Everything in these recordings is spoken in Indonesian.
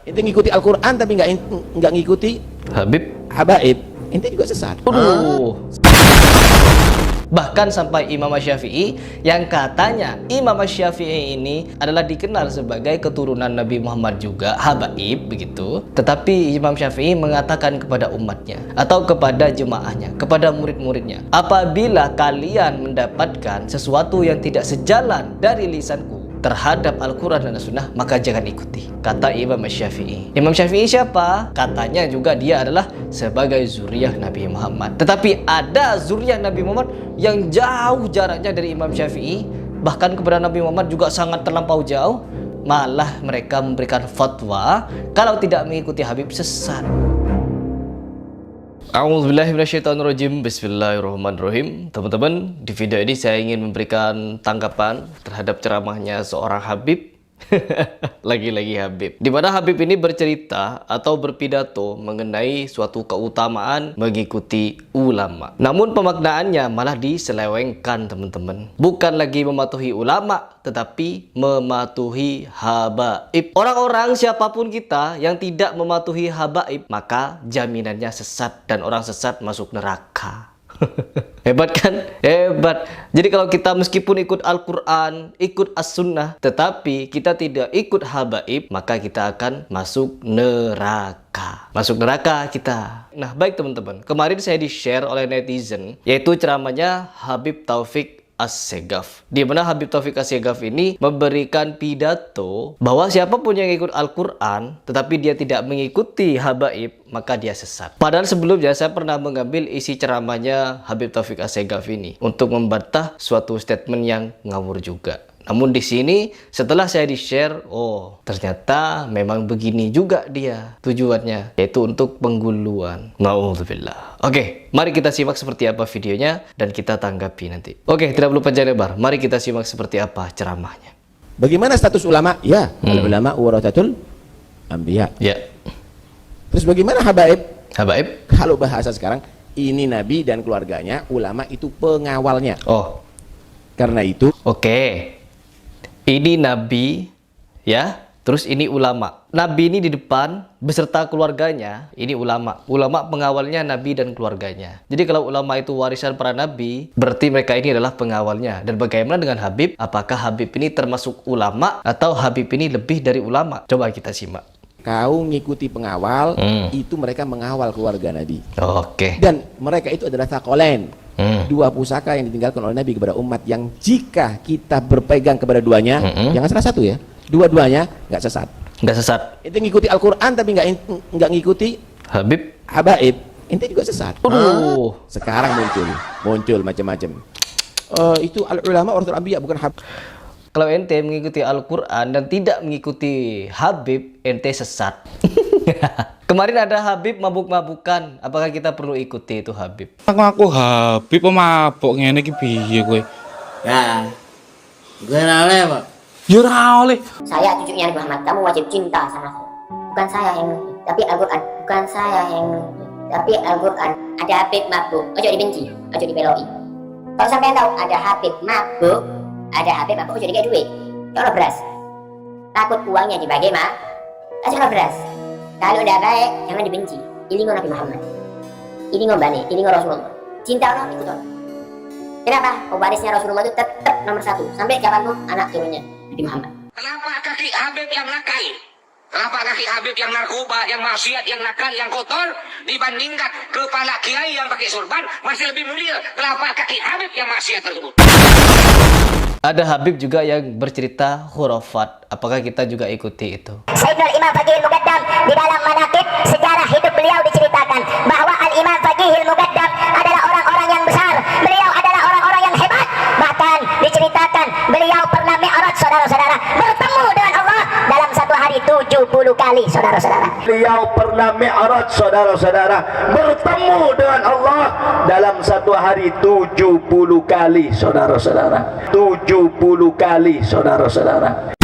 Ente ngikuti Al-Quran tapi nggak ngikuti Habaib, ente juga sesat. Bahkan sampai Imam Syafi'i yang katanya Imam Syafi'i ini adalah dikenal sebagai keturunan Nabi Muhammad juga, habaib begitu. Tetapi Imam Syafi'i mengatakan kepada umatnya atau kepada jemaahnya, kepada murid-muridnya, apabila kalian mendapatkan sesuatu yang tidak sejalan dari lisanku terhadap Al-Quran dan Sunnah, maka jangan ikuti, kata Imam Syafi'i. Imam Syafi'i siapa? Katanya juga dia adalah sebagai zuriyah Nabi Muhammad. Tetapi ada zuriyah Nabi Muhammad yang jauh jaraknya dari Imam Syafi'i, bahkan kepada Nabi Muhammad juga sangat terlampau jauh. Malah mereka memberikan fatwa kalau tidak mengikuti Habib sesat. A'udzubillahiminasyaitonirrajim. Bismillahirrahmanirrahim. Teman-teman, di video ini saya ingin memberikan tanggapan terhadap ceramahnya seorang Habib. Lagi-lagi Habib, di mana Habib ini bercerita atau berpidato mengenai suatu keutamaan mengikuti ulama. Namun pemaknaannya malah diselewengkan, teman-teman. Bukan lagi mematuhi ulama, tetapi mematuhi habaib. Orang-orang siapapun kita yang tidak mematuhi habaib, maka jaminannya sesat dan orang sesat masuk neraka. Hebat kan? Hebat. Jadi kalau kita meskipun ikut Al-Quran, ikut As-Sunnah, tetapi kita tidak ikut habaib, maka kita akan masuk neraka. Masuk neraka kita. Nah, baik teman-teman, kemarin saya di-share oleh netizen, yaitu ceramahnya Habib Taufik As-Segaf, di mana Habib Taufik As-Segaf ini memberikan pidato bahwa siapapun yang ikut Al-Quran tetapi dia tidak mengikuti habaib, maka dia sesat. Padahal sebelumnya saya pernah mengambil isi ceramahnya Habib Taufik As-Segaf ini untuk membantah suatu statement yang ngawur juga. Namun di sini setelah saya di-share, oh ternyata memang begini juga dia tujuannya, yaitu untuk pengguluan. Na'udzubillah. Oke, mari kita simak seperti apa videonya dan kita tanggapi nanti. Oke, tidak perlu panjang lebar. Mari kita simak seperti apa ceramahnya. Bagaimana status ulama? Ya, ulama warathatul anbiya. Ya. Terus bagaimana habaib? Habaib? Kalau bahasa sekarang, ini nabi dan keluarganya, ulama itu pengawalnya. Oh. Karena itu, oke. Ini nabi, ya. Terus ini ulama. Nabi ini di depan beserta keluarganya, ini ulama. Ulama pengawalnya nabi dan keluarganya. Jadi kalau ulama itu warisan para nabi, berarti mereka ini adalah pengawalnya. Dan bagaimana dengan Habib? Apakah Habib ini termasuk ulama atau Habib ini lebih dari ulama? Coba kita simak. kau ngikuti pengawal, itu mereka mengawal keluarga Nabi. Oke. Dan mereka itu adalah thakolen. Dua pusaka yang ditinggalkan oleh Nabi kepada umat, yang jika kita berpegang kepada duanya, jangan salah satu ya, dua-duanya nggak sesat. Nggak sesat. Ente ngikuti Al-Quran tapi nggak ngikuti habaib, ente juga sesat. Sekarang muncul macam-macam. Itu ulama warathul anbiya, bukan habib. Kalau ente mengikuti Al-Quran dan tidak mengikuti Habib, ente sesat. Kemarin ada Habib mabuk-mabukan. Apakah kita perlu ikuti itu Habib? Aku Habib mabuk ngene iki piye kowe? Ya, gue oleh Pak. Ya ora oleh. Saya cucunya Nabi Muhammad, kamu wajib cinta sama saya. Bukan saya yang, tapi Al-Quran. Bukan saya yang, tapi Al-Quran. Ada Habib mabuk, ojo dibenci, ojo dibeloi. Kalau sampai tahu ada Habib mabuk, ojo dikasih duit. Kalau beras, takut uangnya dibagi mah, kasih beras. Kalau udah baik, jangan dibenci. Ini Nabi Muhammad, ini Bani, ini Rasulullah. Cinta Allah ikut Allah. Kenapa? Pewarisnya Rasulullah itu tetap nomor satu sampai kapanpun anak turunnya Nabi Muhammad. Kenapa kaki Habib yang nakal? Kenapa kaki Habib yang narkoba, yang maksiat, yang nakal, yang kotor dibandingkan kepala kiai yang pakai sorban masih lebih mulia? Kenapa kaki Habib yang maksiat tersebut? Ada Habib juga yang bercerita khurafat. Apakah kita juga ikuti itu? Sayyidul Imam Faqihil Muqaddam di dalam manaqib sejarah hidup beliau diceritakan bahwa Al-Imam Faqihil Muqaddam adalah orang-orang yang besar. Beliau adalah orang-orang yang hebat. Bahkan diceritakan beliau pernah mi'raj, saudara-saudara, bertemu dengan Allah dalam satu hari 70 kali, saudara-saudara. Beliau pernah mi'raj, saudara-saudara, bertemu dengan Allah dalam satu hari 70 kali, saudara-saudara. 70 kali, saudara-saudara.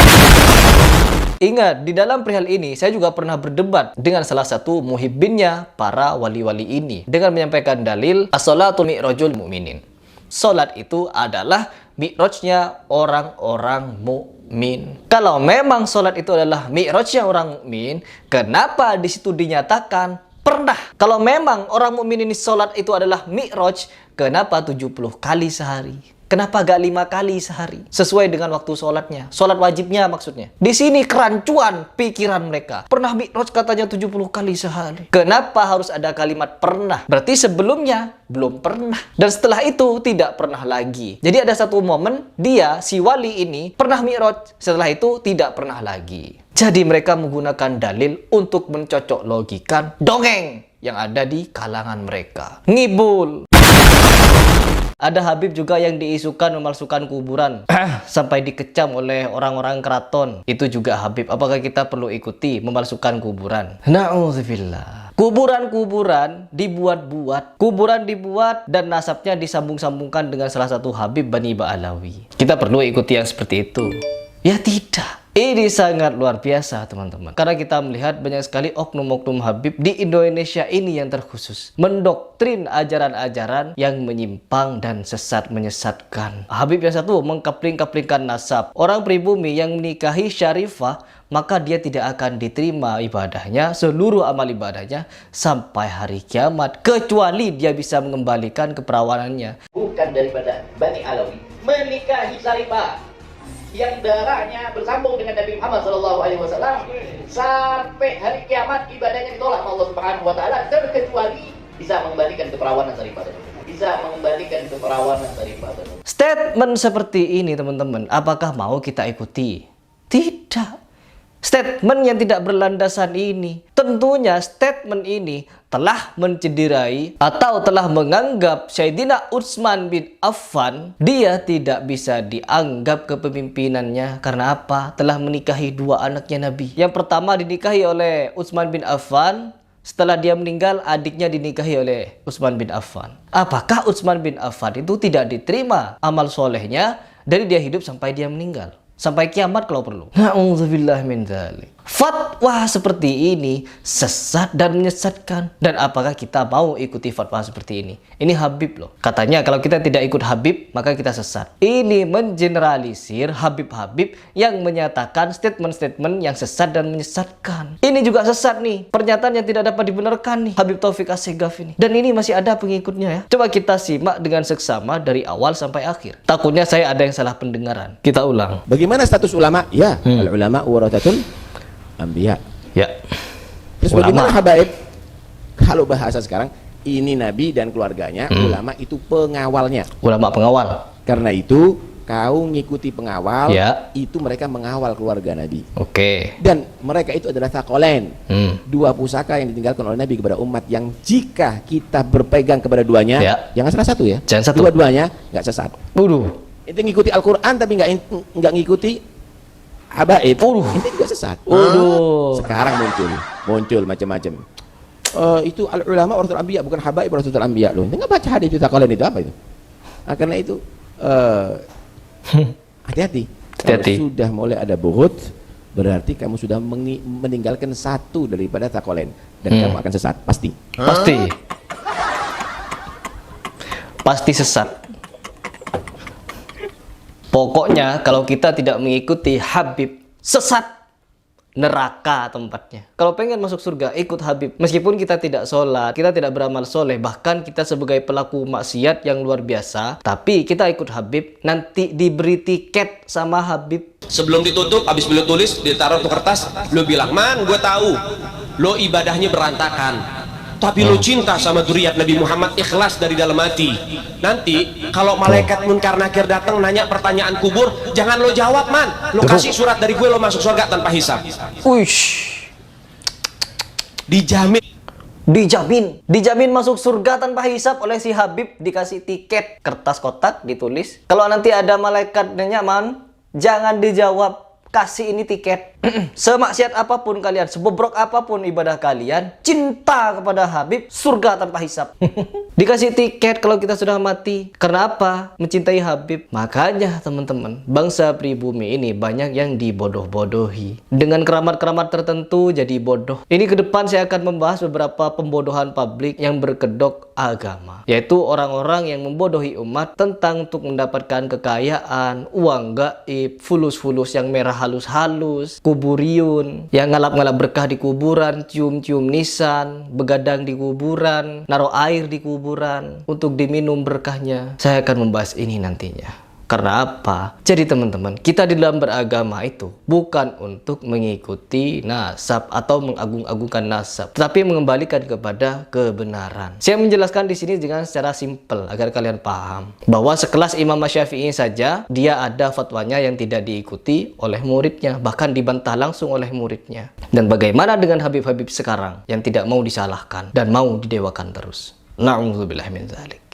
Ingat, di dalam perihal ini saya juga pernah berdebat dengan salah satu muhibbinnya para wali-wali ini dengan menyampaikan dalil as-salatu mi'rajul mu'minin. Salat itu adalah mi'rajnya orang-orang mukmin. mukmin. Kalau memang sholat itu adalah mi'rajnya orang mukmin, kenapa di situ dinyatakan pernah? Kalau memang orang mukmin ini sholat itu adalah mi'raj, kenapa 70 kali sehari? Kenapa gak 5 kali sehari? Sesuai dengan waktu sholatnya. Sholat wajibnya maksudnya. Di sini kerancuan pikiran mereka. Pernah mi'raj katanya 70 kali sehari. Kenapa harus ada kalimat pernah? Berarti sebelumnya belum pernah. Dan setelah itu tidak pernah lagi. Jadi ada satu momen dia, si wali ini, pernah mi'raj. Setelah itu tidak pernah lagi. Jadi mereka menggunakan dalil untuk mencocok logikan dongeng yang ada di kalangan mereka. Ngibul. Ada Habib juga yang diisukan memalsukan kuburan sampai dikecam oleh orang-orang keraton. Itu juga Habib. Apakah kita perlu ikuti memalsukan kuburan? Na'udzubillah. Kuburan-kuburan dibuat-buat. Kuburan dibuat dan nasabnya disambung-sambungkan dengan salah satu Habib Bani Ba'alawi. Kita perlu ikuti yang seperti itu? Ya tidak. Ini sangat luar biasa teman-teman. Karena kita melihat banyak sekali oknum-oknum Habib di Indonesia ini yang terkhusus mendoktrin ajaran-ajaran yang menyimpang dan sesat menyesatkan. Habib yang satu mengkapling-kaplingkan nasab. Orang pribumi yang menikahi syarifah, maka dia tidak akan diterima ibadahnya, seluruh amal ibadahnya sampai hari kiamat, kecuali dia bisa mengembalikan keperawanannya. Bukan daripada Bani Alawi menikahi syarifah yang darahnya bersambung dengan Nabi Muhammad SAW sampai hari kiamat, ibadahnya ditolak oleh Allah Subhanahu wa taala, terkecuali bisa mengembalikan keperawanan daripada Statement seperti ini teman-teman, apakah mau kita ikuti? Tidak. Statement yang tidak berlandasan ini, tentunya statement ini telah mencederai atau telah menganggap Sayyidina Utsman bin Affan, dia tidak bisa dianggap kepemimpinannya. Karena apa? Telah menikahi 2 anaknya Nabi. Yang pertama dinikahi oleh Utsman bin Affan, setelah dia meninggal adiknya dinikahi oleh Utsman bin Affan. Apakah Utsman bin Affan itu tidak diterima amal solehnya dari dia hidup sampai dia meninggal? Sampai kiamat kalau perlu. Na'udzubillah min dzalik. Fatwa seperti ini sesat dan menyesatkan. Dan apakah kita mau ikuti fatwa seperti ini? Ini Habib loh. Katanya kalau kita tidak ikut Habib, maka kita sesat. Ini mengeneralisir Habib-Habib yang menyatakan statement-statement yang sesat dan menyesatkan. Ini juga sesat nih. Pernyataan yang tidak dapat dibenarkan nih. Habib Taufik Assegaf ini. Dan ini masih ada pengikutnya ya. Coba kita simak dengan seksama dari awal sampai akhir. Takutnya saya ada yang salah pendengaran. Kita ulang. Bagaimana status ulama? Ya, al-ulama warathatul anbiya. Ya. Terus bagaimana habaib? Kalau bahasa sekarang, ini Nabi dan keluarganya, ulama itu pengawalnya. Ulama pengawal. Karena itu kau ngikuti pengawal, ya. Itu mereka mengawal keluarga Nabi. Oke. Dan mereka itu adalah thaqalain. 2 pusaka yang ditinggalkan oleh Nabi kepada umat, yang jika kita berpegang kepada duanya, ya. Jangan salah satu ya. Jangan satu. Dua-duanya nggak sesat. Itu ngikuti Al-Quran tapi nggak ngikuti habaib, itu juga sesat. Sekarang muncul macam-macam. Itu al-ulama warathul anbiya, bukan habaib warathul anbiya loh. Enggak baca hadis itu thaqalain itu apa itu? Karena itu hati-hati. Kalau sudah mulai ada buhut, berarti kamu sudah meninggalkan satu daripada thaqalain dan kamu akan sesat, pasti. Pasti sesat. Pokoknya kalau kita tidak mengikuti Habib, sesat, neraka tempatnya. Kalau pengen masuk surga, ikut Habib. Meskipun kita tidak sholat, kita tidak beramal soleh, bahkan kita sebagai pelaku maksiat yang luar biasa, tapi kita ikut Habib, nanti diberi tiket sama Habib. Sebelum ditutup, habis beliau tulis, ditaruh tuh kertas, lo bilang, man, gue tahu, lo ibadahnya berantakan. Tapi lo cinta sama zuriat Nabi Muhammad, ikhlas dari dalam hati. Nanti kalau malaikat munkar nakir datang nanya pertanyaan kubur, jangan lo jawab, man. Lo kasih surat dari gue, lo masuk surga tanpa hisab. Dijamin masuk surga tanpa hisab oleh si Habib. Dikasih tiket kertas kotak ditulis, kalau nanti ada malaikat nanya, man, jangan dijawab, kasih ini tiket. Semaksiat apapun kalian, sebobrok apapun ibadah kalian, cinta kepada Habib, surga tanpa hisab. Dikasih tiket kalau kita sudah mati. Karena apa? Mencintai Habib. Makanya teman-teman, bangsa pribumi ini banyak yang dibodoh-bodohi. Dengan keramat-keramat tertentu jadi bodoh. Ini ke depan saya akan membahas beberapa pembodohan publik yang berkedok agama. Yaitu orang-orang yang membodohi umat tentang untuk mendapatkan kekayaan, uang gaib, fulus-fulus yang merah halus-halus, kuburiun, yang ngalap-ngalap berkah di kuburan, cium-cium nisan, begadang di kuburan, naruh air di kuburan untuk diminum berkahnya. Saya akan membahas ini nantinya. Karena apa? Jadi teman-teman, kita di dalam beragama itu bukan untuk mengikuti nasab atau mengagung-agungkan nasab, tetapi mengembalikan kepada kebenaran. Saya menjelaskan di sini dengan secara simpel agar kalian paham bahwa sekelas Imam Syafi'i saja dia ada fatwanya yang tidak diikuti oleh muridnya, bahkan dibantah langsung oleh muridnya. Dan bagaimana dengan Habib-habib sekarang yang tidak mau disalahkan dan mau didewakan terus? Na'udzubillah min dzalik.